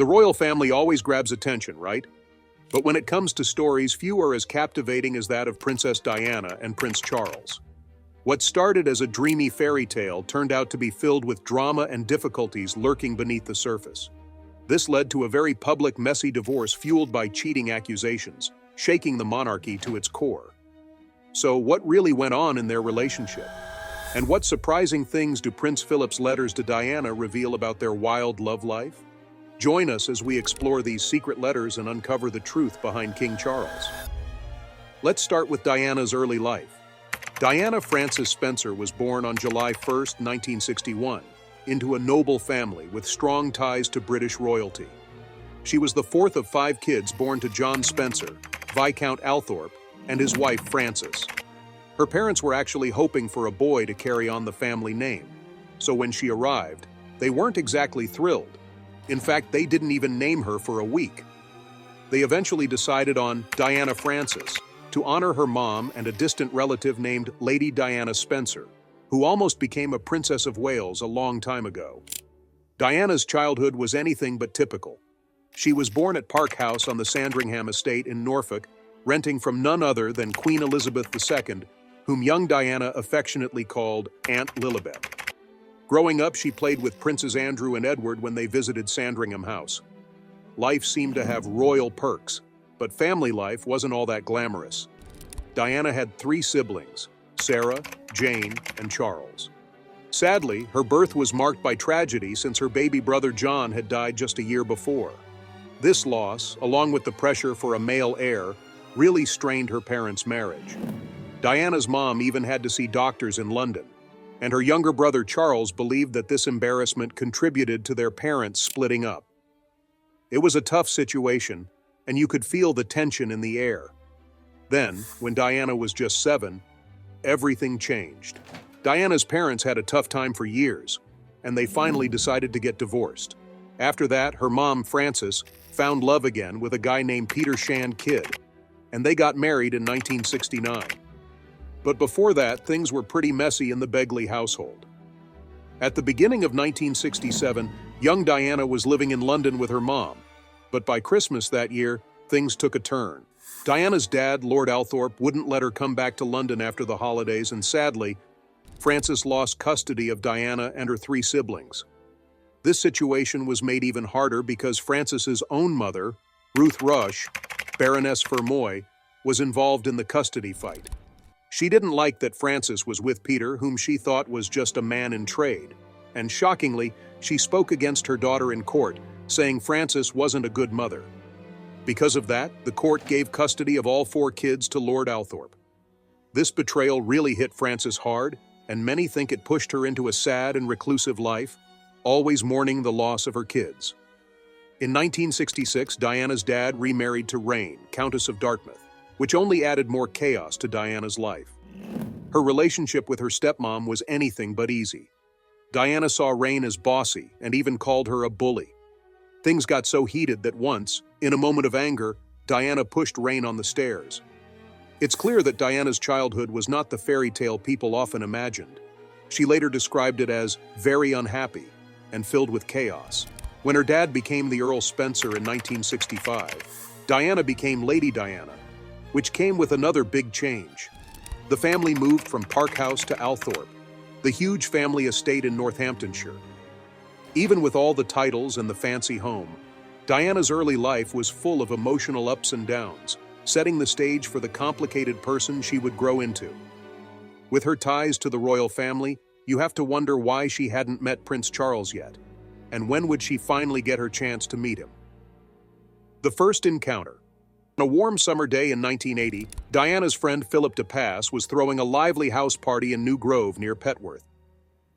The royal family always grabs attention, right? But when it comes to stories, few are as captivating as that of Princess Diana and Prince Charles. What started as a dreamy fairy tale turned out to be filled with drama and difficulties lurking beneath the surface. This led to a very public, messy divorce fueled by cheating accusations, shaking the monarchy to its core. So, what really went on in their relationship? And what surprising things do Prince Philip's letters to Diana reveal about their wild love life? Join us as we explore these secret letters and uncover the truth behind King Charles. Let's start with Diana's early life. Diana Frances Spencer was born on July 1, 1961, into a noble family with strong ties to British royalty. She was the fourth of 5 kids born to John Spencer, Viscount Althorp, and his wife Frances. Her parents were actually hoping for a boy to carry on the family name, so when she arrived, they weren't exactly thrilled. In fact, they didn't even name her for a week. They eventually decided on Diana Frances to honor her mom and a distant relative named Lady Diana Spencer, who almost became a Princess of Wales a long time ago. Diana's childhood was anything but typical. She was born at Park House on the Sandringham estate in Norfolk, renting from none other than Queen Elizabeth II, whom young Diana affectionately called Aunt Lilibet. Growing up, she played with Princes Andrew and Edward when they visited Sandringham House. Life seemed to have royal perks, but family life wasn't all that glamorous. Diana had 3 siblings, Sarah, Jane, and Charles. Sadly, her birth was marked by tragedy since her baby brother John had died just a year before. This loss, along with the pressure for a male heir, really strained her parents' marriage. Diana's mom even had to see doctors in London, and her younger brother Charles believed that this embarrassment contributed to their parents splitting up. It was a tough situation, and you could feel the tension in the air. Then, when Diana was just 7, everything changed. Diana's parents had a tough time for years, and they finally decided to get divorced. After that, her mom, Frances, found love again with a guy named Peter Shand Kidd, and they got married in 1969. But before that, things were pretty messy in the Begley household. At the beginning of 1967, young Diana was living in London with her mom, but by Christmas that year, things took a turn. Diana's dad, Lord Althorp, wouldn't let her come back to London after the holidays, and sadly, Frances lost custody of Diana and her 3 siblings. This situation was made even harder because Frances's own mother, Ruth Rush, Baroness Fermoy, was involved in the custody fight. She didn't like that Frances was with Peter, whom she thought was just a man in trade, and shockingly, she spoke against her daughter in court, saying Frances wasn't a good mother. Because of that, the court gave custody of all 4 kids to Lord Althorp. This betrayal really hit Frances hard, and many think it pushed her into a sad and reclusive life, always mourning the loss of her kids. In 1966, Diana's dad remarried to Rain, Countess of Dartmouth, which only added more chaos to Diana's life. Her relationship with her stepmom was anything but easy. Diana saw Rain as bossy and even called her a bully. Things got so heated that once, in a moment of anger, Diana pushed Rain on the stairs. It's clear that Diana's childhood was not the fairy tale people often imagined. She later described it as very unhappy and filled with chaos. When her dad became the Earl Spencer in 1965, Diana became Lady Diana, which came with another big change. The family moved from Park House to Althorp, the huge family estate in Northamptonshire. Even with all the titles and the fancy home, Diana's early life was full of emotional ups and downs, setting the stage for the complicated person she would grow into. With her ties to the royal family, you have to wonder why she hadn't met Prince Charles yet, and when would she finally get her chance to meet him. The first encounter. On a warm summer day in 1980, Diana's friend Philip de Pass was throwing a lively house party in New Grove near Petworth.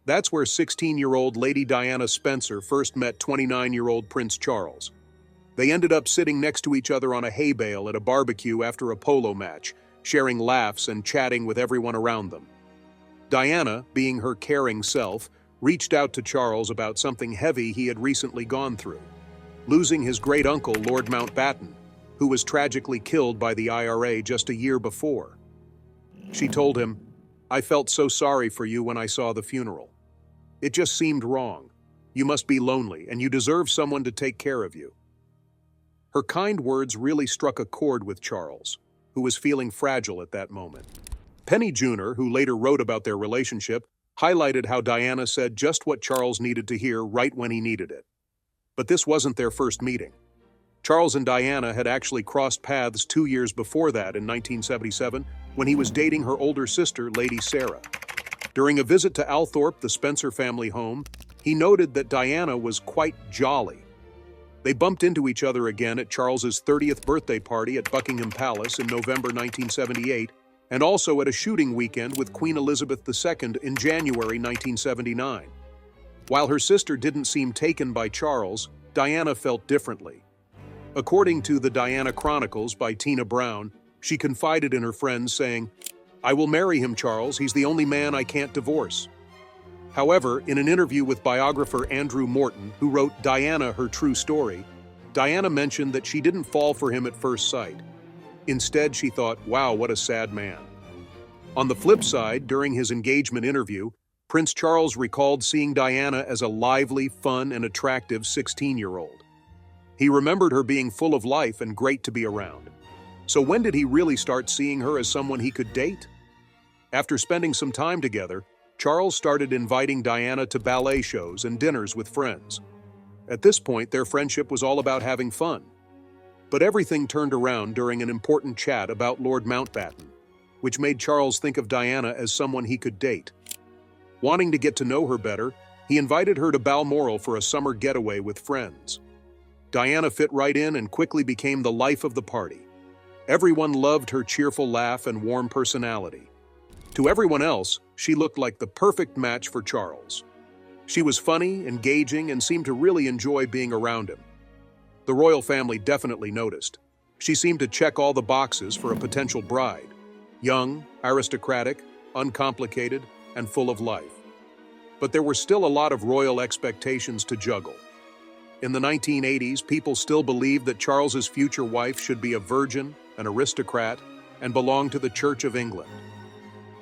That's where 16-year-old Lady Diana Spencer first met 29-year-old Prince Charles. They ended up sitting next to each other on a hay bale at a barbecue after a polo match, sharing laughs and chatting with everyone around them. Diana, being her caring self, reached out to Charles about something heavy he had recently gone through, losing his great-uncle, Lord Mountbatten, who was tragically killed by the IRA just a year before. She told him, "I felt so sorry for you when I saw the funeral. It just seemed wrong. You must be lonely, and you deserve someone to take care of you." Her kind words really struck a chord with Charles, who was feeling fragile at that moment. Penny Junor, who later wrote about their relationship, highlighted how Diana said just what Charles needed to hear right when he needed it. But this wasn't their first meeting. Charles and Diana had actually crossed paths 2 years before that in 1977 when he was dating her older sister, Lady Sarah. During a visit to Althorpe, the Spencer family home, he noted that Diana was quite jolly. They bumped into each other again at Charles's 30th birthday party at Buckingham Palace in November 1978, and also at a shooting weekend with Queen Elizabeth II in January 1979. While her sister didn't seem taken by Charles, Diana felt differently. According to the Diana Chronicles by Tina Brown, she confided in her friends saying, "I will marry him, Charles. He's the only man I can't divorce." However, in an interview with biographer Andrew Morton, who wrote Diana, Her True Story, Diana mentioned that she didn't fall for him at first sight. Instead, she thought, "Wow, what a sad man." On the flip side, during his engagement interview, Prince Charles recalled seeing Diana as a lively, fun, and attractive 16-year-old. He remembered her being full of life and great to be around. So when did he really start seeing her as someone he could date? After spending some time together, Charles started inviting Diana to ballet shows and dinners with friends. At this point, their friendship was all about having fun. But everything turned around during an important chat about Lord Mountbatten, which made Charles think of Diana as someone he could date. Wanting to get to know her better, he invited her to Balmoral for a summer getaway with friends. Diana fit right in and quickly became the life of the party. Everyone loved her cheerful laugh and warm personality. To everyone else, she looked like the perfect match for Charles. She was funny, engaging, and seemed to really enjoy being around him. The royal family definitely noticed. She seemed to check all the boxes for a potential bride: young, aristocratic, uncomplicated, and full of life. But there were still a lot of royal expectations to juggle. In the 1980s, people still believed that Charles's future wife should be a virgin, an aristocrat, and belong to the Church of England.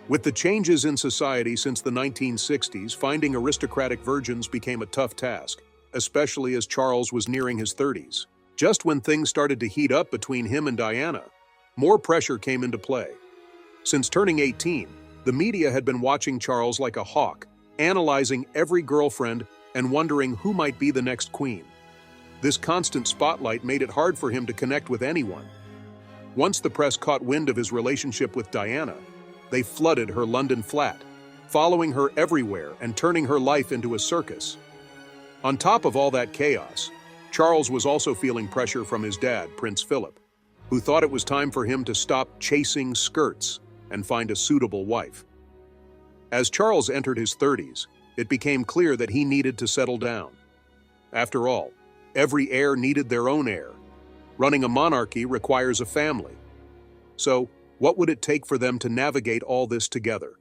With the changes in society since the 1960s, finding aristocratic virgins became a tough task, especially as Charles was nearing his 30s. Just when things started to heat up between him and Diana, more pressure came into play. Since turning 18, the media had been watching Charles like a hawk, analyzing every girlfriend and wondering who might be the next queen. This constant spotlight made it hard for him to connect with anyone. Once the press caught wind of his relationship with Diana, they flooded her London flat, following her everywhere and turning her life into a circus. On top of all that chaos, Charles was also feeling pressure from his dad, Prince Philip, who thought it was time for him to stop chasing skirts and find a suitable wife. As Charles entered his 30s, it became clear that he needed to settle down. After all, every heir needed their own heir. Running a monarchy requires a family. So, what would it take for them to navigate all this together?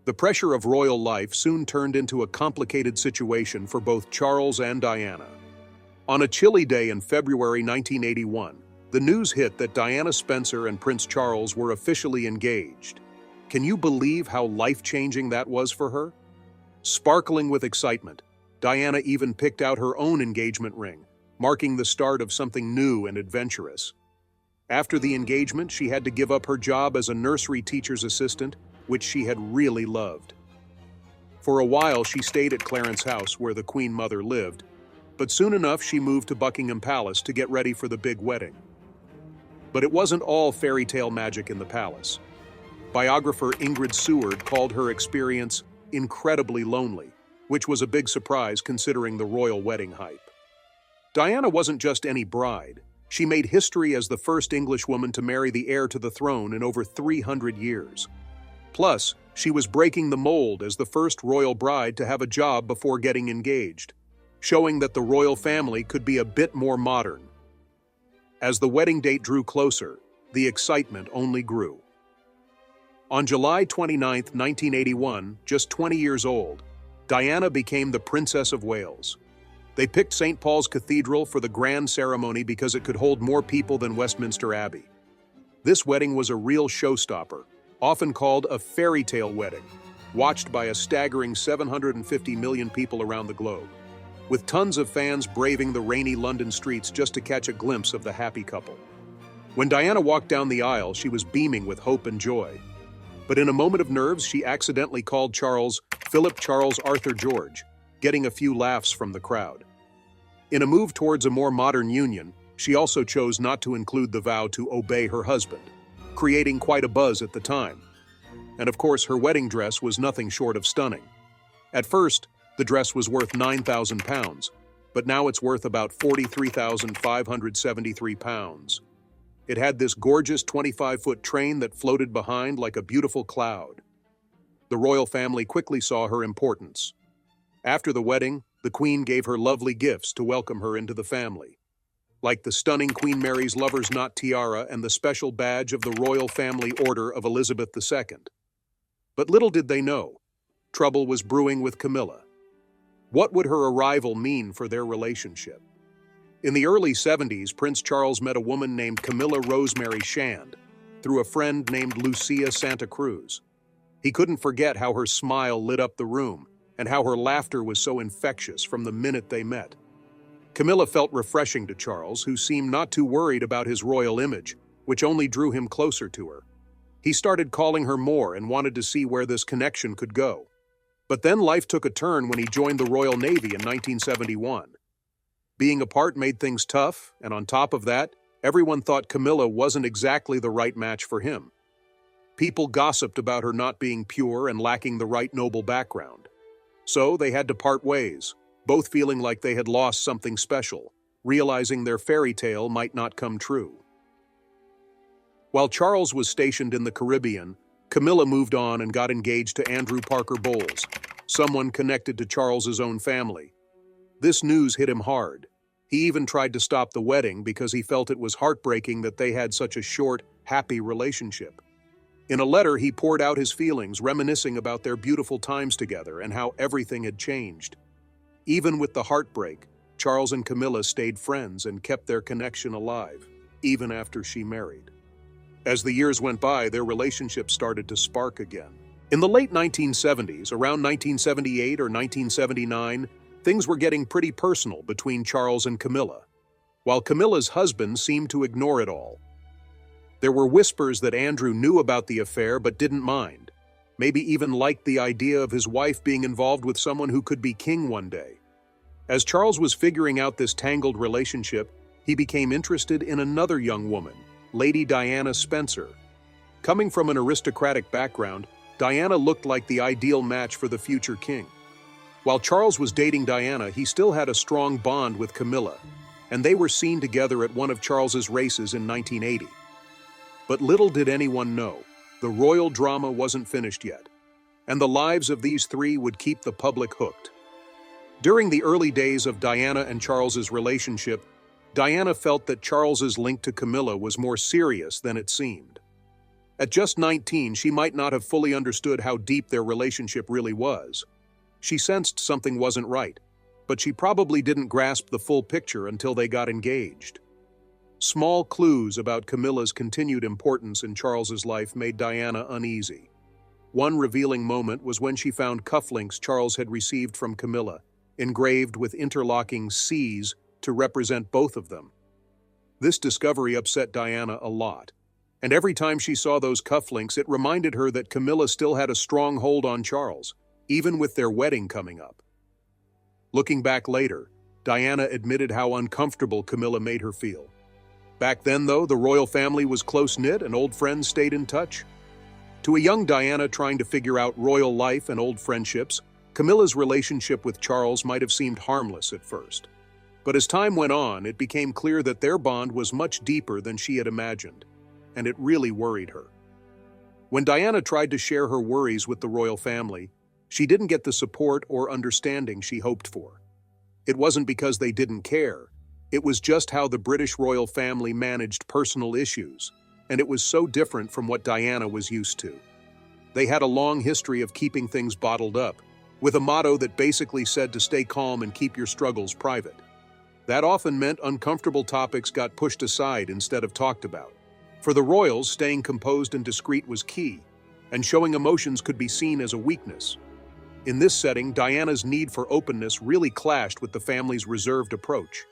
The pressure of royal life soon turned into a complicated situation for both Charles and Diana. On a chilly day in February 1981, the news hit that Diana Spencer and Prince Charles were officially engaged. Can you believe how life-changing that was for her? Sparkling with excitement, Diana even picked out her own engagement ring, marking the start of something new and adventurous. After the engagement, she had to give up her job as a nursery teacher's assistant, which she had really loved. For a while, she stayed at Clarence House, where the Queen Mother lived, but soon enough she moved to Buckingham Palace to get ready for the big wedding. But it wasn't all fairy tale magic in the palace. Biographer Ingrid Seward called her experience incredibly lonely, which was a big surprise considering the royal wedding hype. Diana wasn't just any bride. She made history as the first English woman to marry the heir to the throne in over 300 years. Plus, she was breaking the mold as the first royal bride to have a job before getting engaged, showing that the royal family could be a bit more modern. As the wedding date drew closer, the excitement only grew. On July 29, 1981, just 20 years old, Diana became the Princess of Wales. They picked St. Paul's Cathedral for the grand ceremony because it could hold more people than Westminster Abbey. This wedding was a real showstopper, often called a fairy tale wedding, watched by a staggering 750 million people around the globe. with tons of fans braving the rainy London streets just to catch a glimpse of the happy couple. When Diana walked down the aisle, she was beaming with hope and joy. But in a moment of nerves, she accidentally called Charles Philip Charles Arthur George, getting a few laughs from the crowd. In a move towards a more modern union, she also chose not to include the vow to obey her husband, creating quite a buzz at the time. And of course, her wedding dress was nothing short of stunning. At first, the dress was worth £9,000, but now it's worth about £43,573. It had this gorgeous 25-foot train that floated behind like a beautiful cloud. The royal family quickly saw her importance. After the wedding, the Queen gave her lovely gifts to welcome her into the family, like the stunning Queen Mary's Lover's Knot tiara and the special badge of the Royal Family Order of Elizabeth II. But little did they know, trouble was brewing with Camilla. What would her arrival mean for their relationship? In the early 70s, Prince Charles met a woman named Camilla Rosemary Shand through a friend named Lucia Santa Cruz. He couldn't forget how her smile lit up the room and how her laughter was so infectious from the minute they met. Camilla felt refreshing to Charles, who seemed not too worried about his royal image, which only drew him closer to her. He started calling her more and wanted to see where this connection could go. But then life took a turn when he joined the Royal Navy in 1971. Being apart made things tough, and on top of that, everyone thought Camilla wasn't exactly the right match for him. People gossiped about her not being pure and lacking the right noble background. So they had to part ways, both feeling like they had lost something special, realizing their fairy tale might not come true. While Charles was stationed in the Caribbean, Camilla moved on and got engaged to Andrew Parker Bowles, someone connected to Charles's own family. This news hit him hard. He even tried to stop the wedding because he felt it was heartbreaking that they had such a short, happy relationship. In a letter, he poured out his feelings, reminiscing about their beautiful times together and how everything had changed. Even with the heartbreak, Charles and Camilla stayed friends and kept their connection alive, even after she married. As the years went by, their relationship started to spark again. In the late 1970s, around 1978 or 1979, things were getting pretty personal between Charles and Camilla, while Camilla's husband seemed to ignore it all. There were whispers that Andrew knew about the affair but didn't mind, maybe even liked the idea of his wife being involved with someone who could be king one day. As Charles was figuring out this tangled relationship, he became interested in another young woman, Lady Diana Spencer. Coming from an aristocratic background, Diana looked like the ideal match for the future king. While Charles was dating Diana, he still had a strong bond with Camilla, and they were seen together at one of Charles's races in 1980. But little did anyone know, the royal drama wasn't finished yet, and the lives of these three would keep the public hooked. During the early days of Diana and Charles's relationship, Diana felt that Charles's link to Camilla was more serious than it seemed. At just 19, she might not have fully understood how deep their relationship really was. She sensed something wasn't right, but she probably didn't grasp the full picture until they got engaged. Small clues about Camilla's continued importance in Charles's life made Diana uneasy. One revealing moment was when she found cufflinks Charles had received from Camilla, engraved with interlocking C's to represent both of them. This discovery upset Diana a lot, and every time she saw those cufflinks, it reminded her that Camilla still had a strong hold on Charles, even with their wedding coming up. Looking back later, Diana admitted how uncomfortable Camilla made her feel. Back then, though, the royal family was close-knit and old friends stayed in touch. To a young Diana trying to figure out royal life and old friendships, Camilla's relationship with Charles might have seemed harmless at first. But as time went on, it became clear that their bond was much deeper than she had imagined, and it really worried her. When Diana tried to share her worries with the royal family, she didn't get the support or understanding she hoped for. It wasn't because they didn't care. It was just how the British royal family managed personal issues, and it was so different from what Diana was used to. They had a long history of keeping things bottled up, with a motto that basically said to stay calm and keep your struggles private. That often meant uncomfortable topics got pushed aside instead of talked about. For the royals, staying composed and discreet was key, and showing emotions could be seen as a weakness. In this setting, Diana's need for openness really clashed with the family's reserved approach.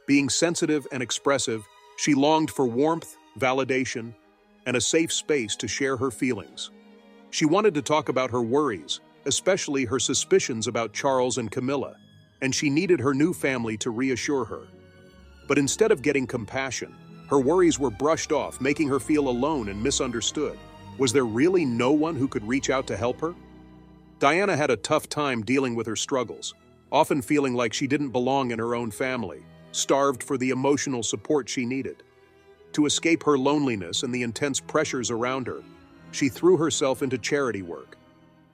Being sensitive and expressive, she longed for warmth, validation, and a safe space to share her feelings. She wanted to talk about her worries, especially her suspicions about Charles and Camilla, and she needed her new family to reassure her. But instead of getting compassion, her worries were brushed off, making her feel alone and misunderstood. Was there really no one who could reach out to help her? Diana had a tough time dealing with her struggles, often feeling like she didn't belong in her own family, starved for the emotional support she needed. To escape her loneliness and the intense pressures around her, she threw herself into charity work.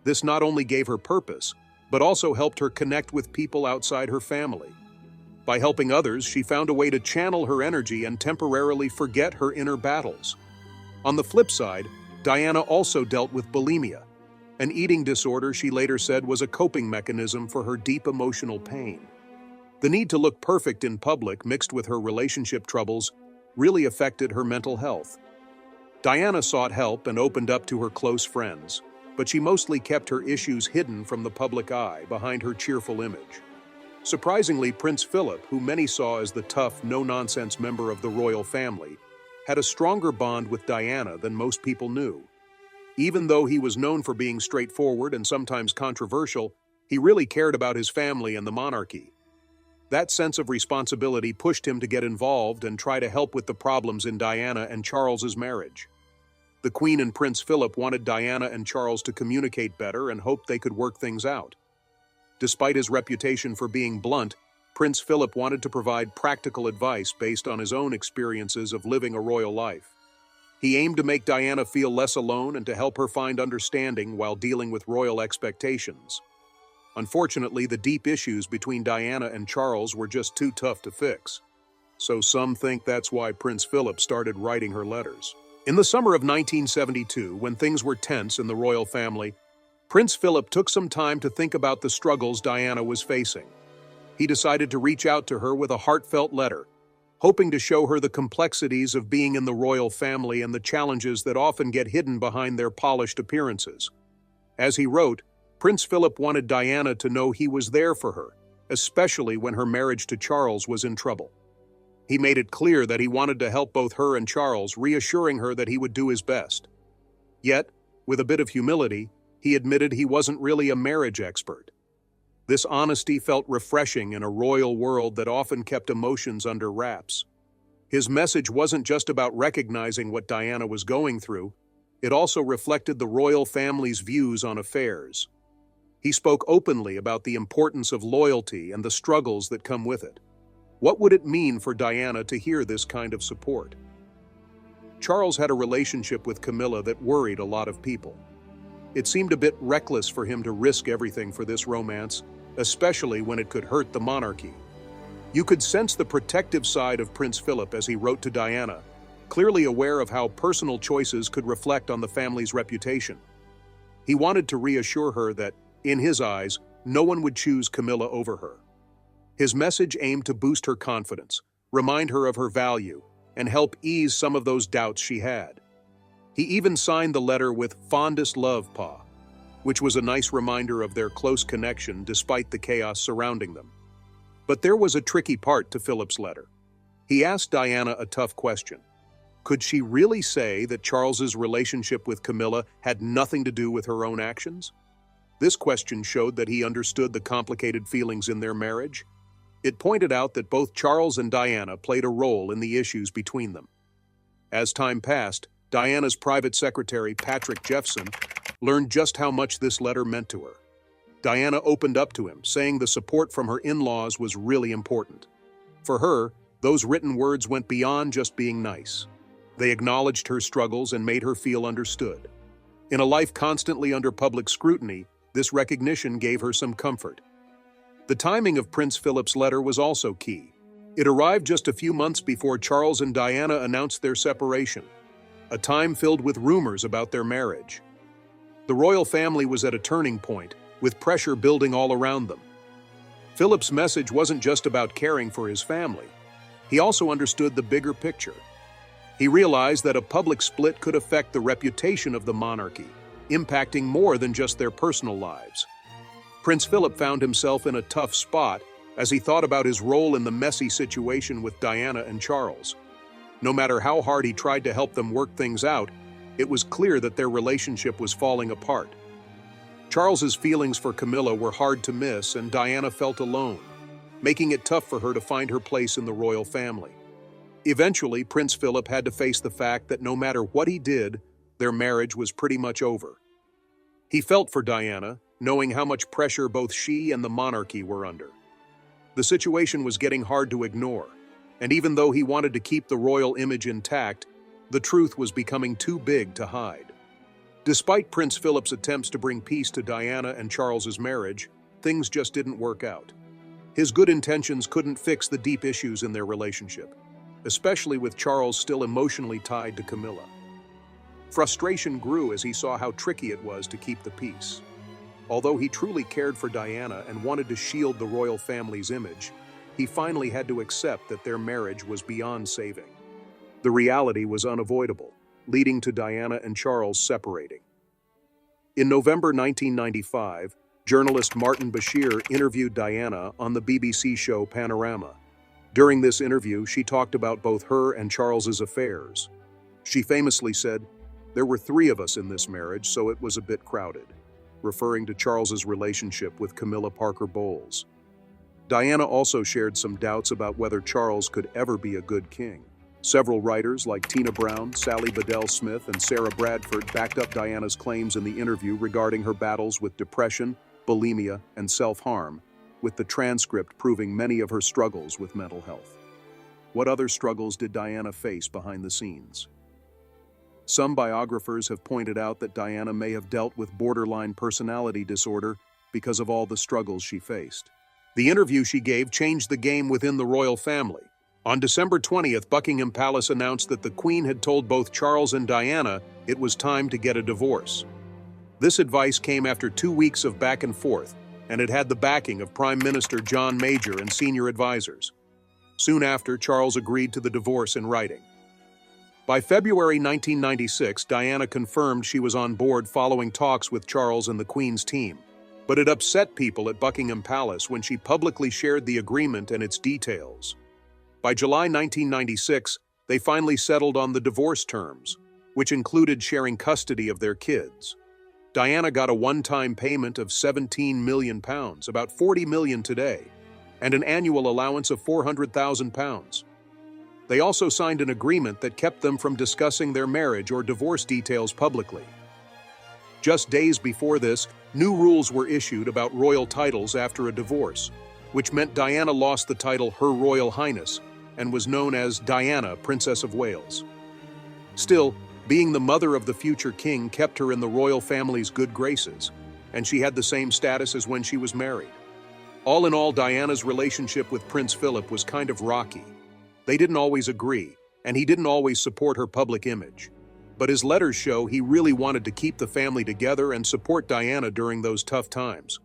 This not only gave her purpose, but also helped her connect with people outside her family. By helping others, she found a way to channel her energy and temporarily forget her inner battles. On the flip side, Diana also dealt with bulimia, an eating disorder she later said was a coping mechanism for her deep emotional pain. The need to look perfect in public mixed with her relationship troubles really affected her mental health. Diana sought help and opened up to her close friends, but she mostly kept her issues hidden from the public eye behind her cheerful image. Surprisingly, Prince Philip, who many saw as the tough, no-nonsense member of the royal family, had a stronger bond with Diana than most people knew. Even though he was known for being straightforward and sometimes controversial, he really cared about his family and the monarchy. That sense of responsibility pushed him to get involved and try to help with the problems in Diana and Charles's marriage. The Queen and Prince Philip wanted Diana and Charles to communicate better and hoped they could work things out. Despite his reputation for being blunt, Prince Philip wanted to provide practical advice based on his own experiences of living a royal life. He aimed to make Diana feel less alone and to help her find understanding while dealing with royal expectations. Unfortunately, the deep issues between Diana and Charles were just too tough to fix. So some think that's why Prince Philip started writing her letters. In the summer of 1972, when things were tense in the royal family, Prince Philip took some time to think about the struggles Diana was facing. He decided to reach out to her with a heartfelt letter, hoping to show her the complexities of being in the royal family and the challenges that often get hidden behind their polished appearances. As he wrote, Prince Philip wanted Diana to know he was there for her, especially when her marriage to Charles was in trouble. He made it clear that he wanted to help both her and Charles, reassuring her that he would do his best. Yet, with a bit of humility, he admitted he wasn't really a marriage expert. This honesty felt refreshing in a royal world that often kept emotions under wraps. His message wasn't just about recognizing what Diana was going through, it also reflected the royal family's views on affairs. He spoke openly about the importance of loyalty and the struggles that come with it. What would it mean for Diana to hear this kind of support? Charles had a relationship with Camilla that worried a lot of people. It seemed a bit reckless for him to risk everything for this romance, especially when it could hurt the monarchy. You could sense the protective side of Prince Philip as he wrote to Diana, clearly aware of how personal choices could reflect on the family's reputation. He wanted to reassure her that, in his eyes, no one would choose Camilla over her. His message aimed to boost her confidence, remind her of her value, and help ease some of those doubts she had. He even signed the letter with "Fondest love, Pa," which was a nice reminder of their close connection despite the chaos surrounding them. But there was a tricky part to Philip's letter. He asked Diana a tough question. Could she really say that Charles's relationship with Camilla had nothing to do with her own actions? This question showed that he understood the complicated feelings in their marriage. It pointed out that both Charles and Diana played a role in the issues between them. As time passed, Diana's private secretary, Patrick Jeffson, learned just how much this letter meant to her. Diana opened up to him, saying the support from her in-laws was really important. For her, those written words went beyond just being nice. They acknowledged her struggles and made her feel understood. In a life constantly under public scrutiny, this recognition gave her some comfort. The timing of Prince Philip's letter was also key. It arrived just a few months before Charles and Diana announced their separation, a time filled with rumors about their marriage. The royal family was at a turning point, with pressure building all around them. Philip's message wasn't just about caring for his family. He also understood the bigger picture. He realized that a public split could affect the reputation of the monarchy, impacting more than just their personal lives. Prince Philip found himself in a tough spot as he thought about his role in the messy situation with Diana and Charles. No matter how hard he tried to help them work things out, it was clear that their relationship was falling apart. Charles's feelings for Camilla were hard to miss, and Diana felt alone, making it tough for her to find her place in the royal family. Eventually, Prince Philip had to face the fact that no matter what he did, their marriage was pretty much over. He felt for Diana, knowing how much pressure both she and the monarchy were under. The situation was getting hard to ignore, and even though he wanted to keep the royal image intact, the truth was becoming too big to hide. Despite Prince Philip's attempts to bring peace to Diana and Charles's marriage, things just didn't work out. His good intentions couldn't fix the deep issues in their relationship, especially with Charles still emotionally tied to Camilla. Frustration grew as he saw how tricky it was to keep the peace. Although he truly cared for Diana and wanted to shield the royal family's image, he finally had to accept that their marriage was beyond saving. The reality was unavoidable, leading to Diana and Charles separating. In November 1995, journalist Martin Bashir interviewed Diana on the BBC show Panorama. During this interview, she talked about both her and Charles's affairs. She famously said, "There were 3 of us in this marriage, so it was a bit crowded," referring to Charles's relationship with Camilla Parker Bowles. Diana also shared some doubts about whether Charles could ever be a good king. Several writers like Tina Brown, Sally Bedell Smith, and Sarah Bradford backed up Diana's claims in the interview regarding her battles with depression, bulimia, and self-harm, with the transcript proving many of her struggles with mental health. What other struggles did Diana face behind the scenes? Some biographers have pointed out that Diana may have dealt with borderline personality disorder because of all the struggles she faced. The interview she gave changed the game within the royal family. On December 20th, Buckingham Palace announced that the Queen had told both Charles and Diana it was time to get a divorce. This advice came after 2 weeks of back and forth, and it had the backing of Prime Minister John Major and senior advisors. Soon after, Charles agreed to the divorce in writing. By February 1996, Diana confirmed she was on board following talks with Charles and the Queen's team. But it upset people at Buckingham Palace when she publicly shared the agreement and its details. By July 1996, they finally settled on the divorce terms, which included sharing custody of their kids. Diana got a one-time payment of £17 million, about $40 million today, and an annual allowance of £400,000. They also signed an agreement that kept them from discussing their marriage or divorce details publicly. Just days before this, new rules were issued about royal titles after a divorce, which meant Diana lost the title Her Royal Highness and was known as Diana, Princess of Wales. Still, being the mother of the future king kept her in the royal family's good graces, and she had the same status as when she was married. All in all, Diana's relationship with Prince Philip was kind of rocky. They didn't always agree, and he didn't always support her public image. But his letters show he really wanted to keep the family together and support Diana during those tough times.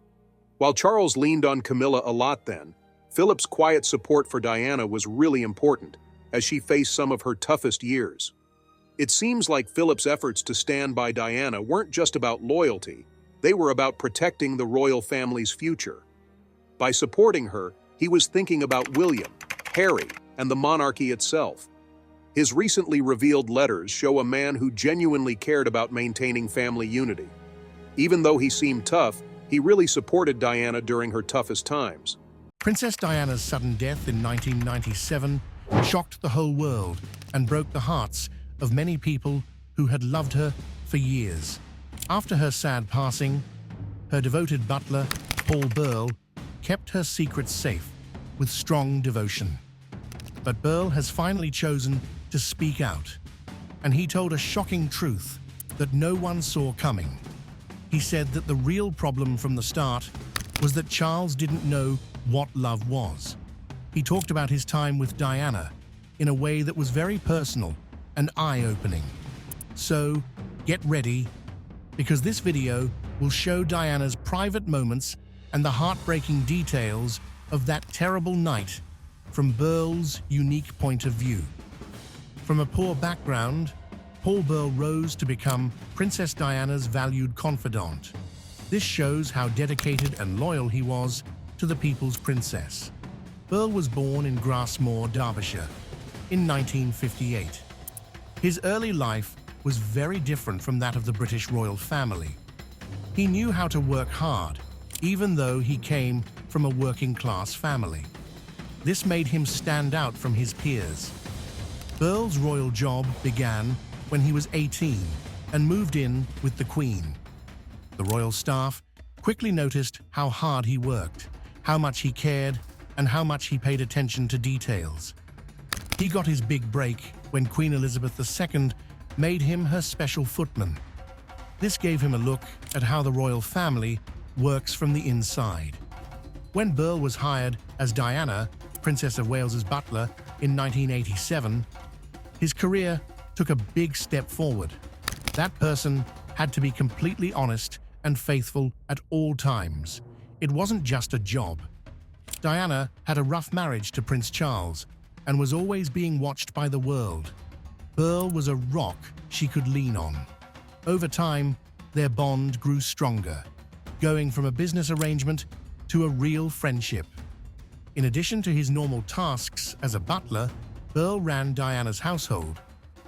While Charles leaned on Camilla a lot then, Philip's quiet support for Diana was really important as she faced some of her toughest years. It seems like Philip's efforts to stand by Diana weren't just about loyalty, they were about protecting the royal family's future. By supporting her, he was thinking about William, Harry, and the monarchy itself. His recently revealed letters show a man who genuinely cared about maintaining family unity. Even though he seemed tough, he really supported Diana during her toughest times. Princess Diana's sudden death in 1997 shocked the whole world and broke the hearts of many people who had loved her for years. After her sad passing, her devoted butler, Paul Burrell, kept her secrets safe with strong devotion. But Burrell has finally chosen to speak out, and he told a shocking truth that no one saw coming. He said that the real problem from the start was that Charles didn't know what love was. He talked about his time with Diana in a way that was very personal and eye-opening. So, get ready, because this video will show Diana's private moments and the heartbreaking details of that terrible night from Burrell's unique point of view. From a poor background, Paul Burrell rose to become Princess Diana's valued confidant. This shows how dedicated and loyal he was to the people's princess. Burl was born in Grassmoor, Derbyshire, in 1958. His early life was very different from that of the British royal family. He knew how to work hard, even though he came from a working-class family. This made him stand out from his peers. Burl's royal job began when he was 18 and moved in with the Queen. The royal staff quickly noticed how hard he worked, how much he cared, and how much he paid attention to details. He got his big break when Queen Elizabeth II made him her special footman. This gave him a look at how the royal family works from the inside. When Burl was hired as Diana, Princess of Wales's butler, in 1987, his career took a big step forward. That person had to be completely honest and faithful at all times. It wasn't just a job. Diana had a rough marriage to Prince Charles and was always being watched by the world. Burl was a rock she could lean on. Over time, their bond grew stronger, going from a business arrangement to a real friendship. In addition to his normal tasks as a butler, Burl ran Diana's household,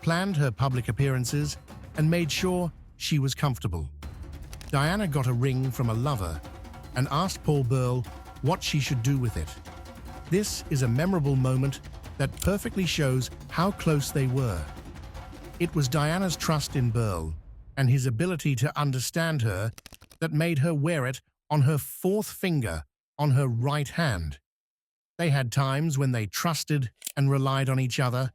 planned her public appearances, and made sure she was comfortable. Diana got a ring from a lover and asked Paul Burl what she should do with it. This is a memorable moment that perfectly shows how close they were. It was Diana's trust in Burl and his ability to understand her that made her wear it on her fourth finger on her right hand. They had times when they trusted and relied on each other,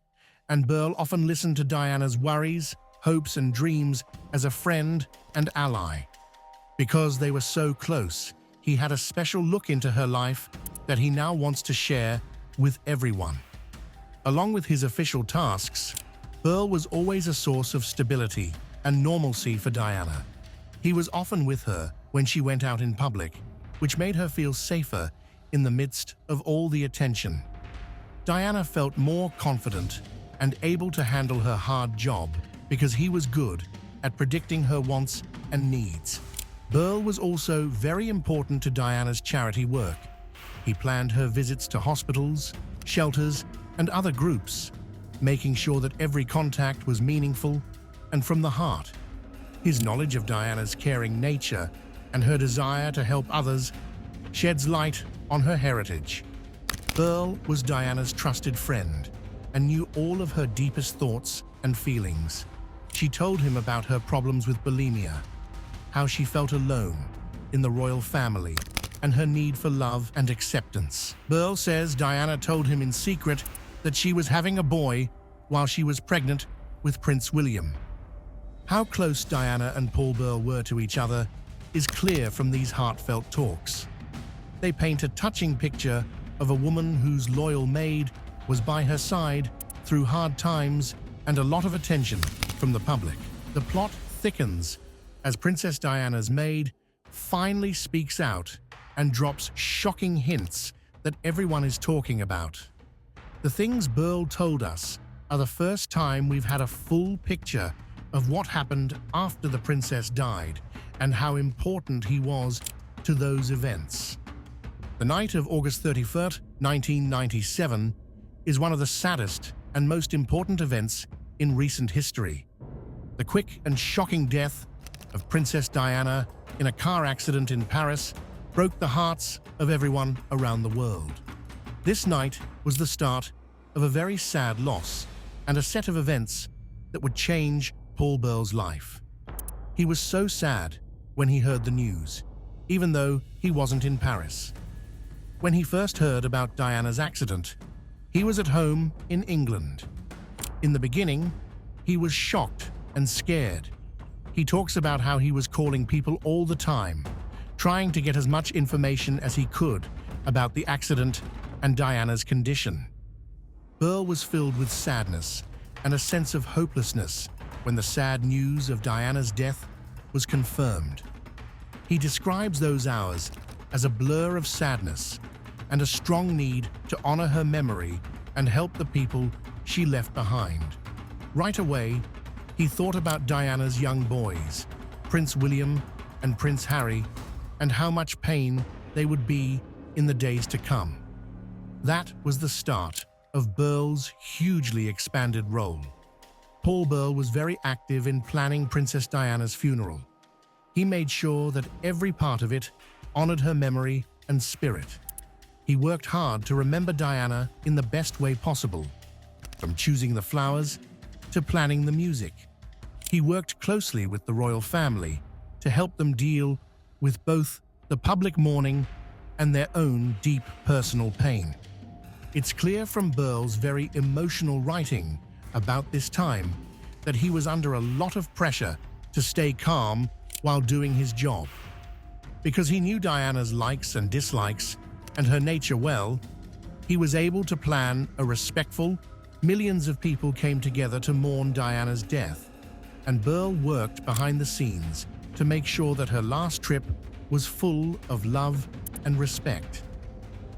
and Burl often listened to Diana's worries, hopes, and dreams as a friend and ally. Because they were so close, he had a special look into her life that he now wants to share with everyone. Along with his official tasks, Burl was always a source of stability and normalcy for Diana. He was often with her when she went out in public, which made her feel safer in the midst of all the attention. Diana felt more confident and able to handle her hard job because he was good at predicting her wants and needs. Burl was also very important to Diana's charity work. He planned her visits to hospitals, shelters, and other groups, making sure that every contact was meaningful and from the heart. His knowledge of Diana's caring nature and her desire to help others sheds light on her heritage. Burl was Diana's trusted friend and knew all of her deepest thoughts and feelings. She told him about her problems with bulimia, how she felt alone in the royal family, and her need for love and acceptance. Burl says Diana told him in secret that she was having a boy while she was pregnant with Prince William. How close Diana and Paul Burl were to each other is clear from these heartfelt talks. They paint a touching picture of a woman whose loyal maid was by her side through hard times and a lot of attention from the public. The plot thickens as Princess Diana's maid finally speaks out and drops shocking hints that everyone is talking about. The things Burl told us are the first time we've had a full picture of what happened after the princess died and how important he was to those events. The night of August 31st, 1997, is one of the saddest and most important events in recent history. The quick and shocking death of Princess Diana in a car accident in Paris broke the hearts of everyone around the world. This night was the start of a very sad loss and a set of events that would change Paul Burl's life. He was so sad when he heard the news, even though he wasn't in Paris. When he first heard about Diana's accident, he was at home in England. In the beginning, he was shocked and scared. He talks about how he was calling people all the time, trying to get as much information as he could about the accident and Diana's condition. Burl was filled with sadness and a sense of hopelessness when the sad news of Diana's death was confirmed. He describes those hours as a blur of sadness and a strong need to honor her memory and help the people she left behind. Right away, he thought about Diana's young boys, Prince William and Prince Harry, and how much pain they would be in the days to come. That was the start of Burl's hugely expanded role. Paul Burl was very active in planning Princess Diana's funeral. He made sure that every part of it honored her memory and spirit. He worked hard to remember Diana in the best way possible, from choosing the flowers to planning the music. He worked closely with the royal family to help them deal with both the public mourning and their own deep personal pain. It's clear from Burl's very emotional writing about this time that he was under a lot of pressure to stay calm while doing his job. Because he knew Diana's likes and dislikes and her nature well, he was able to plan a respectful. Millions of people came together to mourn Diana's death, and Burl worked behind the scenes to make sure that her last trip was full of love and respect.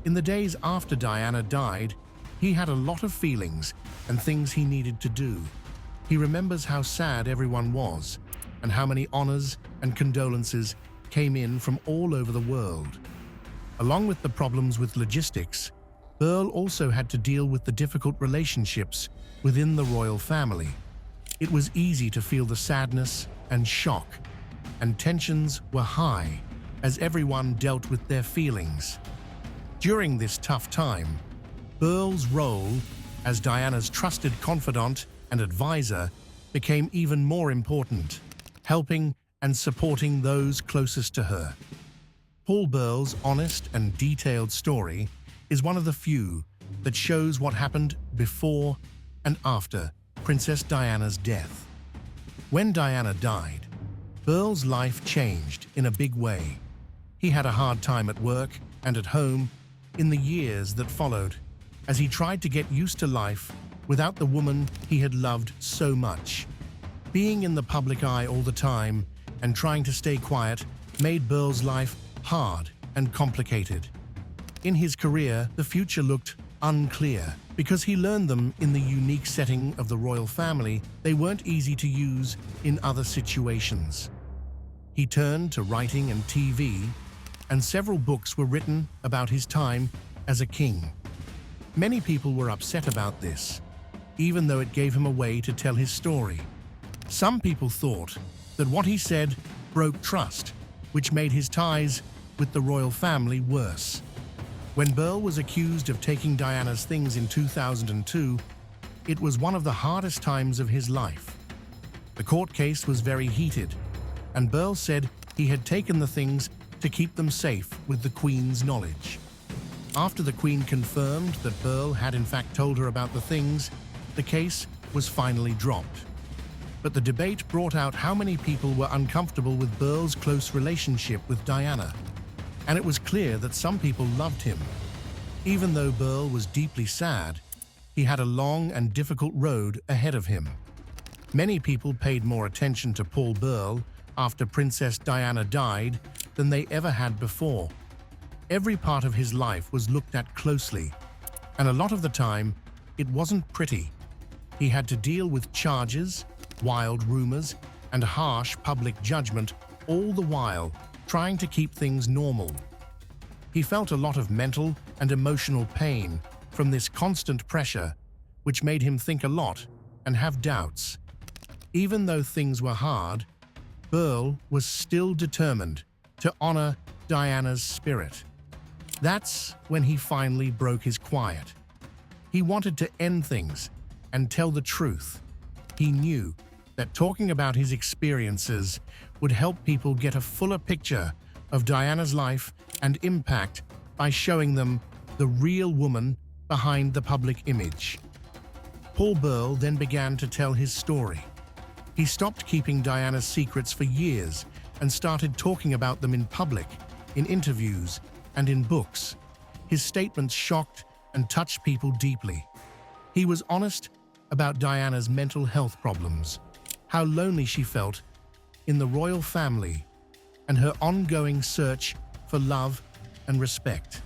In the days after Diana died, he had a lot of feelings and things he needed to do. He remembers how sad everyone was and how many honors and condolences came in from all over the world. Along with the problems with logistics, Burl also had to deal with the difficult relationships within the royal family. It was easy to feel the sadness and shock, and tensions were high as everyone dealt with their feelings. During this tough time, Burl's role as Diana's trusted confidant and advisor became even more important, helping and supporting those closest to her. Paul Burl's honest and detailed story is one of the few that shows what happened before and after Princess Diana's death. When Diana died, Burl's life changed in a big way. He had a hard time at work and at home in the years that followed, as he tried to get used to life without the woman he had loved so much. Being in the public eye all the time and trying to stay quiet made Burl's life hard and complicated. In his career, the future looked unclear. Because he learned them in the unique setting of the royal family, they weren't easy to use in other situations. He turned to writing and TV, and several books were written about his time as a king. Many people were upset about this, even though it gave him a way to tell his story. Some people thought that what he said broke trust, which made his ties with the royal family worse. When Burl was accused of taking Diana's things in 2002, it was one of the hardest times of his life. The court case was very heated, and Burl said he had taken the things to keep them safe with the Queen's knowledge. After the Queen confirmed that Burl had in fact told her about the things, the case was finally dropped. But the debate brought out how many people were uncomfortable with Burl's close relationship with Diana, and it was clear that some people loved him. Even though Burl was deeply sad, he had a long and difficult road ahead of him. Many people paid more attention to Paul Burl after Princess Diana died than they ever had before. Every part of his life was looked at closely, and a lot of the time, it wasn't pretty. He had to deal with charges, wild rumors, and harsh public judgment, all the while trying to keep things normal. He felt a lot of mental and emotional pain from this constant pressure, which made him think a lot and have doubts. Even though things were hard, Burl was still determined to honor Diana's spirit. That's when he finally broke his quiet. He wanted to end things and tell the truth. He knew that talking about his experiences would help people get a fuller picture of Diana's life and impact by showing them the real woman behind the public image. Paul Burl then began to tell his story. He stopped keeping Diana's secrets for years and started talking about them in public, in interviews, and in books. His statements shocked and touched people deeply. He was honest about Diana's mental health problems, how lonely she felt in the royal family, and her ongoing search for love and respect.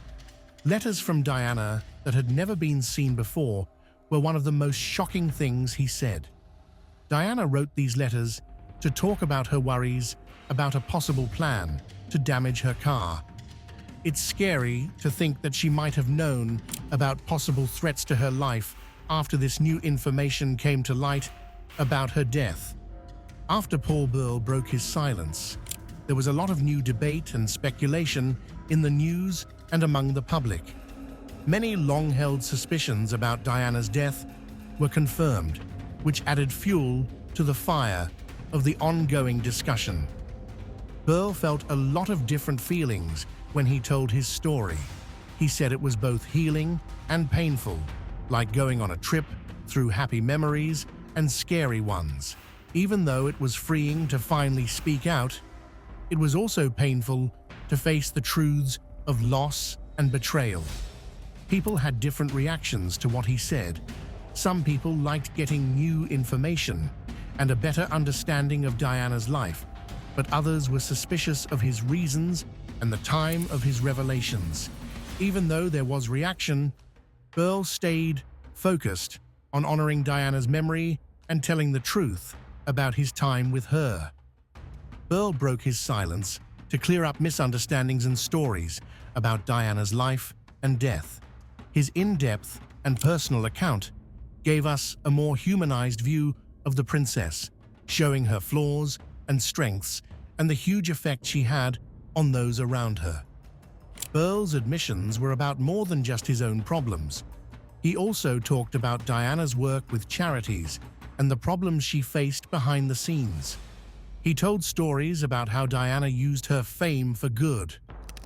Letters from Diana that had never been seen before were one of the most shocking things he said. Diana wrote these letters to talk about her worries about a possible plan to damage her car. It's scary to think that she might have known about possible threats to her life after this new information came to light about her death. After Paul Burrell broke his silence, there was a lot of new debate and speculation in the news and among the public. Many long-held suspicions about Diana's death were confirmed, which added fuel to the fire of the ongoing discussion. Burrell felt a lot of different feelings when he told his story. He said it was both healing and painful, like going on a trip through happy memories and scary ones. Even though it was freeing to finally speak out, it was also painful to face the truths of loss and betrayal. People had different reactions to what he said. Some people liked getting new information and a better understanding of Diana's life, but others were suspicious of his reasons and the time of his revelations. Even though there was reaction, Burrell stayed focused on honoring Diana's memory and telling the truth about his time with her. Burrell broke his silence to clear up misunderstandings and stories about Diana's life and death. His in-depth and personal account gave us a more humanized view of the princess, showing her flaws and strengths and the huge effect she had on those around her. Burrell's admissions were about more than just his own problems. He also talked about Diana's work with charities and the problems she faced behind the scenes. He told stories about how Diana used her fame for good,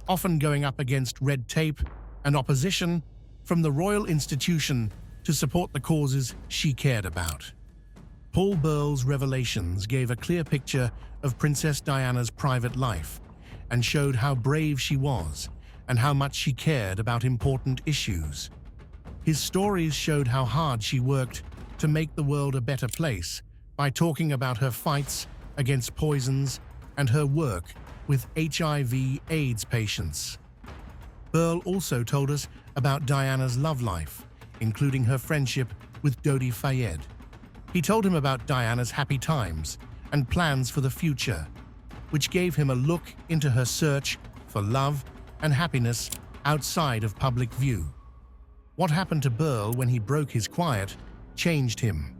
often going up against red tape and opposition from the royal institution to support the causes she cared about. Paul Burrell's revelations gave a clear picture of Princess Diana's private life and showed how brave she was and how much she cared about important issues. His stories showed how hard she worked to make the world a better place by talking about her fights against poisons and her work with HIV/AIDS patients. Burrell also told us about Diana's love life, including her friendship with Dodi Fayed. He told him about Diana's happy times and plans for the future, which gave him a look into her search for love and happiness outside of public view. What happened to Burrell when he broke his quiet changed him.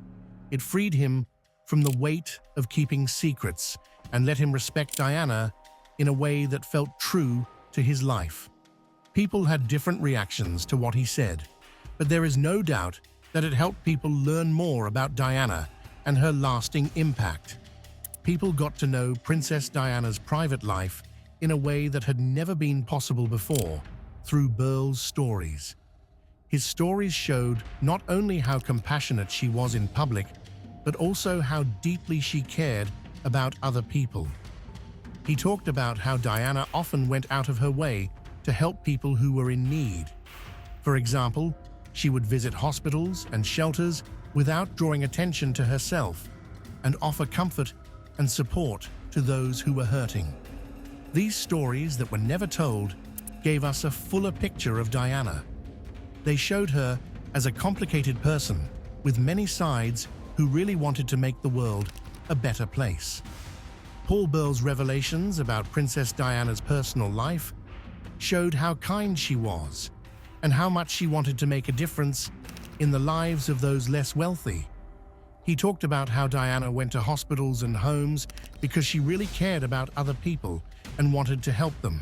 It freed him from the weight of keeping secrets and let him respect Diana in a way that felt true to his life. People had different reactions to what he said, but there is no doubt that it helped people learn more about Diana and her lasting impact. People got to know Princess Diana's private life in a way that had never been possible before through Burrell's stories. His stories showed not only how compassionate she was in public, but also how deeply she cared about other people. He talked about how Diana often went out of her way to help people who were in need. For example, she would visit hospitals and shelters without drawing attention to herself and offer comfort and support to those who were hurting. These stories that were never told gave us a fuller picture of Diana. They showed her as a complicated person with many sides who really wanted to make the world a better place. Paul Burrell's revelations about Princess Diana's personal life showed how kind she was and how much she wanted to make a difference in the lives of those less wealthy. He talked about how Diana went to hospitals and homes because she really cared about other people and wanted to help them.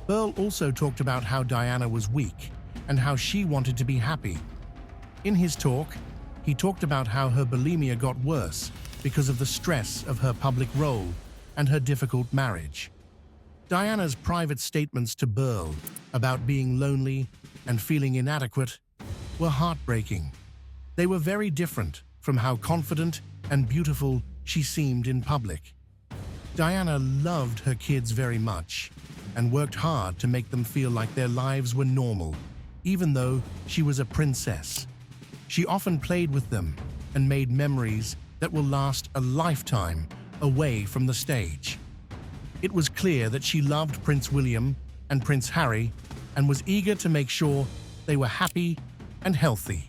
Burrell also talked about how Diana was weak and how she wanted to be happy. In his talk, he talked about how her bulimia got worse because of the stress of her public role and her difficult marriage. Diana's private statements to Burrell about being lonely and feeling inadequate were heartbreaking. They were very different from how confident and beautiful she seemed in public. Diana loved her kids very much and worked hard to make them feel like their lives were normal, even though she was a princess. She often played with them and made memories that will last a lifetime away from the stage. It was clear that she loved Prince William and Prince Harry and was eager to make sure they were happy and healthy.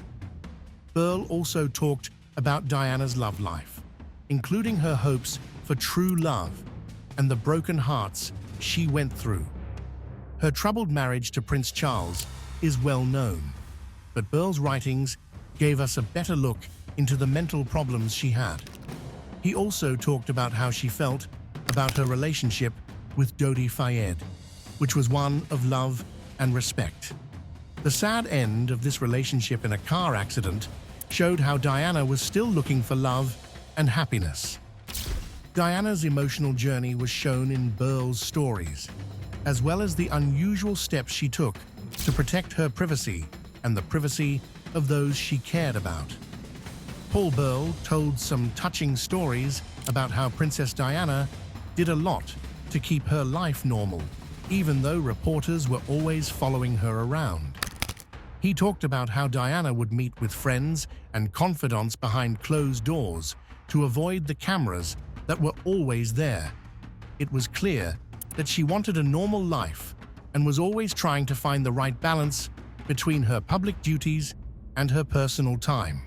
Burrell also talked about Diana's love life. including her hopes for true love and the broken hearts she went through. Her troubled marriage to Prince Charles is well known, but Burl's writings gave us a better look into the mental problems she had. He also talked about how she felt about her relationship with Dodi Fayed, which was one of love and respect. The sad end of this relationship in a car accident showed how Diana was still looking for love and happiness. Diana's emotional journey was shown in Burl's stories, as well as the unusual steps she took to protect her privacy and the privacy of those she cared about. Paul Burl told some touching stories about how Princess Diana did a lot to keep her life normal, even though reporters were always following her around. He talked about how Diana would meet with friends and confidants behind closed doors to avoid the cameras that were always there. It was clear that she wanted a normal life and was always trying to find the right balance between her public duties and her personal time.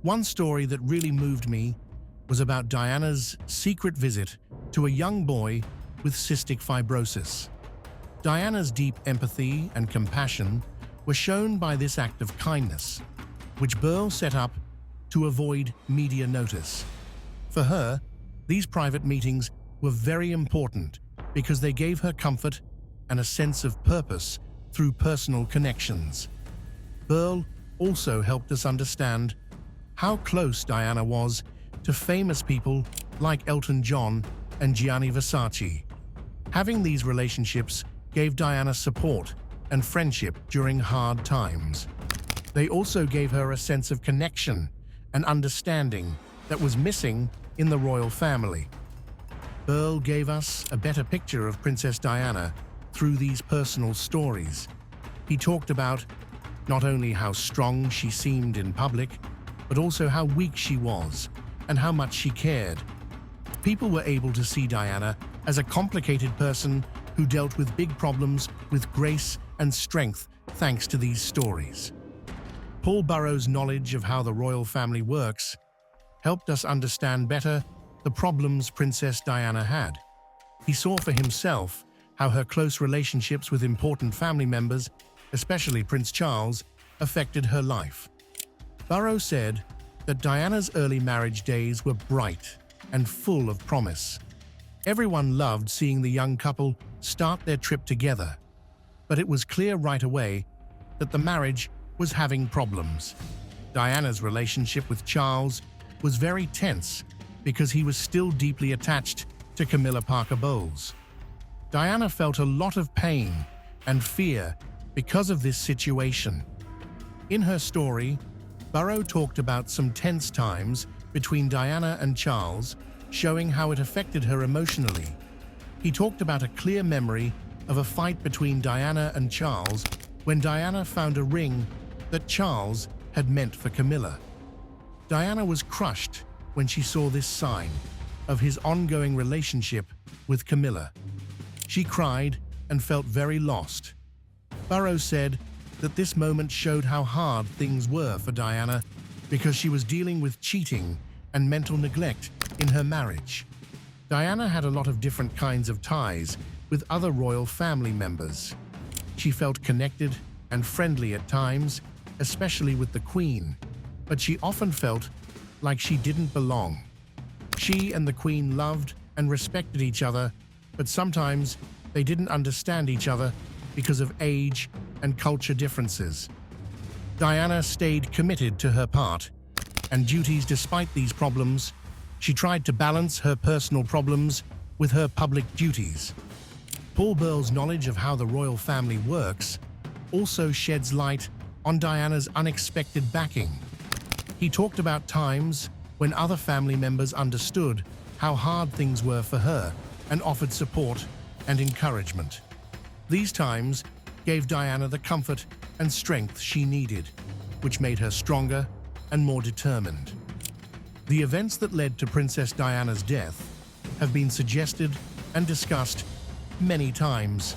One story that really moved me was about Diana's secret visit to a young boy with cystic fibrosis. Diana's deep empathy and compassion were shown by this act of kindness, which Burl set up to avoid media notice. For her, these private meetings were very important because they gave her comfort and a sense of purpose through personal connections. Burl also helped us understand how close Diana was to famous people like Elton John and Gianni Versace. Having these relationships gave Diana support and friendship during hard times. They also gave her a sense of connection and understanding that was missing in the royal family. Burl gave us a better picture of Princess Diana through these personal stories. He talked about not only how strong she seemed in public, but also how weak she was and how much she cared. People were able to see Diana as a complicated person who dealt with big problems with grace and strength thanks to these stories. Paul Burrow's knowledge of how the royal family works helped us understand better the problems Princess Diana had. He saw for himself how her close relationships with important family members, especially Prince Charles, affected her life. Burrow said that Diana's early marriage days were bright and full of promise. Everyone loved seeing the young couple start their trip together, but it was clear right away that the marriage was having problems. Diana's relationship with Charles was very tense because he was still deeply attached to Camilla Parker Bowles. Diana felt a lot of pain and fear because of this situation. In her story, Burrow talked about some tense times between Diana and Charles, showing how it affected her emotionally. He talked about a clear memory of a fight between Diana and Charles when Diana found a ring that Charles had meant for Camilla. Diana was crushed when she saw this sign of his ongoing relationship with Camilla. She cried and felt very lost. Burrow said that this moment showed how hard things were for Diana because she was dealing with cheating and mental neglect in her marriage. Diana had a lot of different kinds of ties with other royal family members. She felt connected and friendly at times, especially with the Queen, but she often felt like she didn't belong. She and the Queen loved and respected each other, but sometimes they didn't understand each other because of age and culture differences. Diana stayed committed to her part and duties despite these problems. She tried to balance her personal problems with her public duties. Paul Burl's knowledge of how the royal family works also sheds light on Diana's unexpected backing. He talked about times when other family members understood how hard things were for her and offered support and encouragement. These times gave Diana the comfort and strength she needed, which made her stronger and more determined. The events that led to Princess Diana's death have been suggested and discussed many times.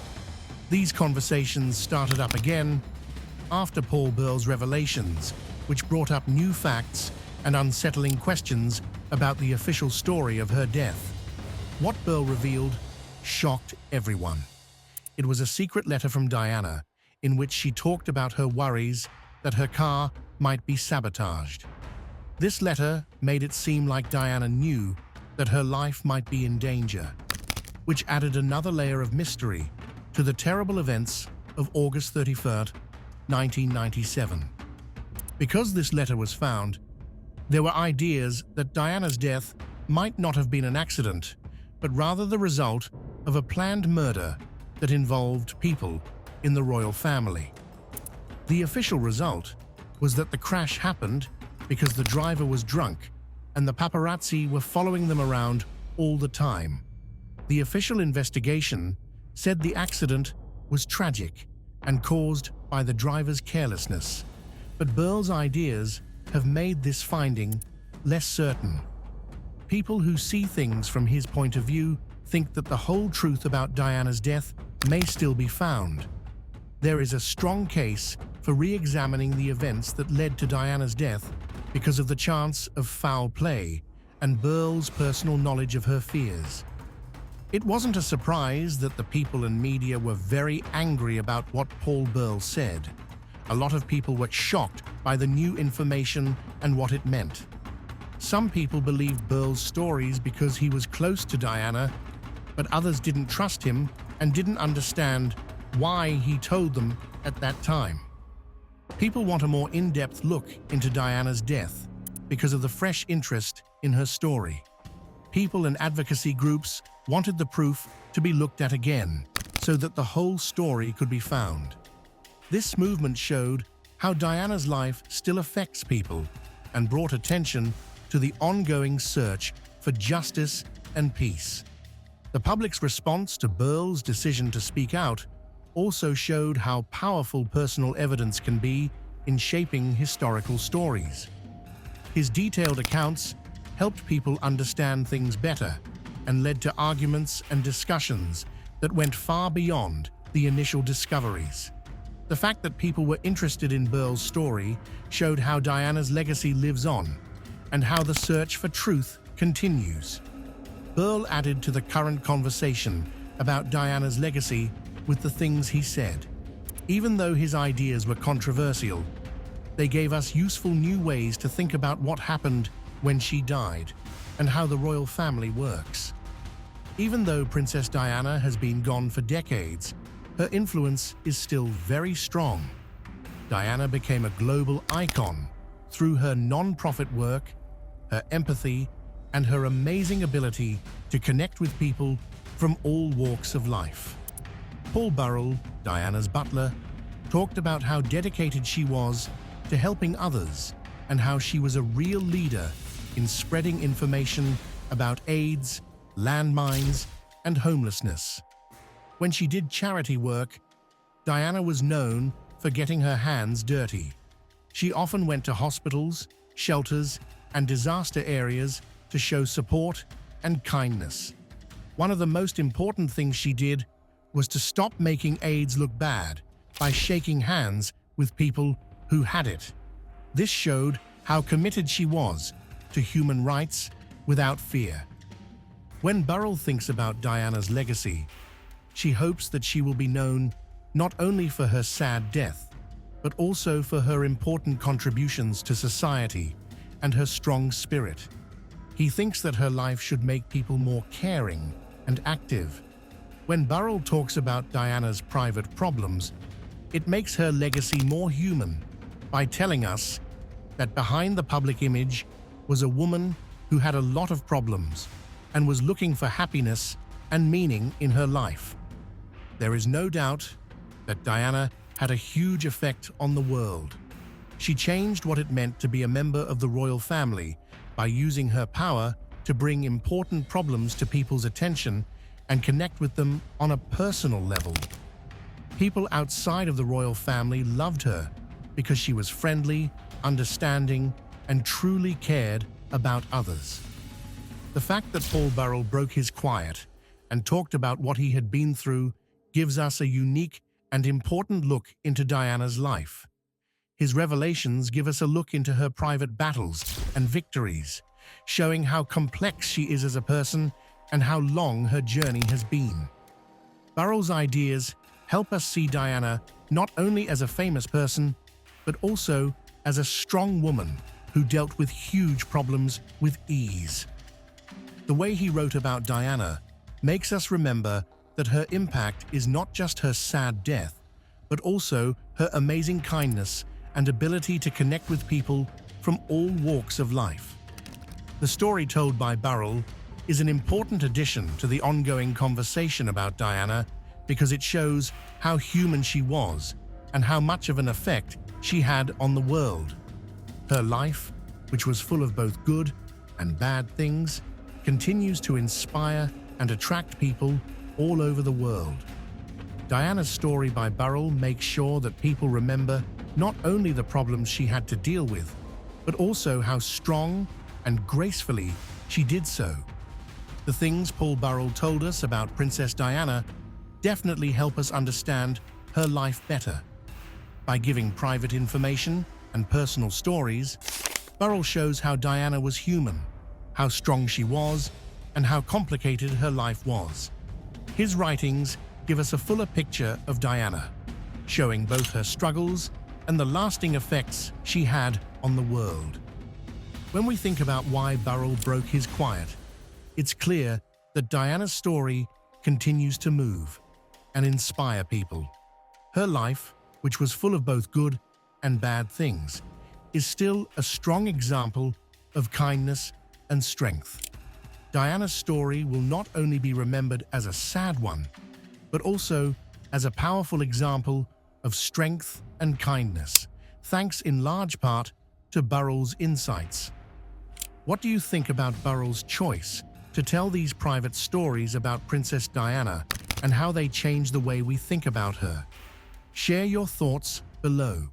These conversations started up again after Paul Burl's revelations, which brought up new facts and unsettling questions about the official story of her death. What Burl revealed shocked everyone. It was a secret letter from Diana in which she talked about her worries that her car might be sabotaged. This letter made it seem like Diana knew that her life might be in danger, which added another layer of mystery to the terrible events of August 31st, 1997. Because this letter was found, there were ideas that Diana's death might not have been an accident, but rather the result of a planned murder that involved people in the royal family. The official result was that the crash happened because the driver was drunk and the paparazzi were following them around all the time. The official investigation said the accident was tragic and caused by the driver's carelessness, but Burl's ideas have made this finding less certain. People who see things from his point of view think that the whole truth about Diana's death may still be found. There is a strong case for re-examining the events that led to Diana's death because of the chance of foul play and Burl's personal knowledge of her fears. It wasn't a surprise that the people and media were very angry about what Paul Burl said. A lot of people were shocked by the new information and what it meant. Some people believed Burl's stories because he was close to Diana, but others didn't trust him and didn't understand why he told them at that time. People want a more in-depth look into Diana's death because of the fresh interest in her story. People and advocacy groups wanted the proof to be looked at again so that the whole story could be found. This movement showed how Diana's life still affects people and brought attention to the ongoing search for justice and peace. The public's response to Burl's decision to speak out also showed how powerful personal evidence can be in shaping historical stories. His detailed accounts helped people understand things better and led to arguments and discussions that went far beyond the initial discoveries. The fact that people were interested in Burl's story showed how Diana's legacy lives on and how the search for truth continues. Burl added to the current conversation about Diana's legacy with the things he said. Even though his ideas were controversial, they gave us useful new ways to think about what happened when she died and how the royal family works. Even though Princess Diana has been gone for decades, her influence is still very strong. Diana became a global icon through her non-profit work, her empathy, and her amazing ability to connect with people from all walks of life. Paul Burrell, Diana's butler, talked about how dedicated she was to helping others and how she was a real leader in spreading information about AIDS, landmines, and homelessness. When she did charity work, Diana was known for getting her hands dirty. She often went to hospitals, shelters, and disaster areas to show support and kindness. One of the most important things she did was to stop making AIDS look bad by shaking hands with people who had it. This showed how committed she was to human rights without fear. When Burrell thinks about Diana's legacy, she hopes that she will be known not only for her sad death, but also for her important contributions to society and her strong spirit. He thinks that her life should make people more caring and active. When Burrell talks about Diana's private problems, it makes her legacy more human by telling us that behind the public image was a woman who had a lot of problems and was looking for happiness and meaning in her life. There is no doubt that Diana had a huge effect on the world. She changed what it meant to be a member of the royal family by using her power to bring important problems to people's attention and connect with them on a personal level. People outside of the royal family loved her because she was friendly, understanding, and truly cared about others. The fact that Paul Burrell broke his quiet and talked about what he had been through gives us a unique and important look into Diana's life. His revelations give us a look into her private battles and victories, showing how complex she is as a person and how long her journey has been. Burrell's ideas help us see Diana not only as a famous person, but also as a strong woman who dealt with huge problems with ease. The way he wrote about Diana makes us remember that her impact is not just her sad death, but also her amazing kindness and ability to connect with people from all walks of life. The story told by Burrell is an important addition to the ongoing conversation about Diana because it shows how human she was and how much of an effect she had on the world. Her life, which was full of both good and bad things, continues to inspire and attract people all over the world. Diana's story by Burrell makes sure that people remember not only the problems she had to deal with, but also how strong and gracefully she did so. The things Paul Burrell told us about Princess Diana definitely help us understand her life better. By giving private information and personal stories, Burrell shows how Diana was human, how strong she was, and how complicated her life was. His writings give us a fuller picture of Diana, showing both her struggles and the lasting effects she had on the world. When we think about why Burrell broke his quiet, it's clear that Diana's story continues to move and inspire people. Her life, which was full of both good and bad things, is still a strong example of kindness and strength. Diana's story will not only be remembered as a sad one, but also as a powerful example of strength and kindness, thanks in large part to Burrell's insights. What do you think about Burrell's choice to tell these private stories about Princess Diana and how they change the way we think about her? Share your thoughts below.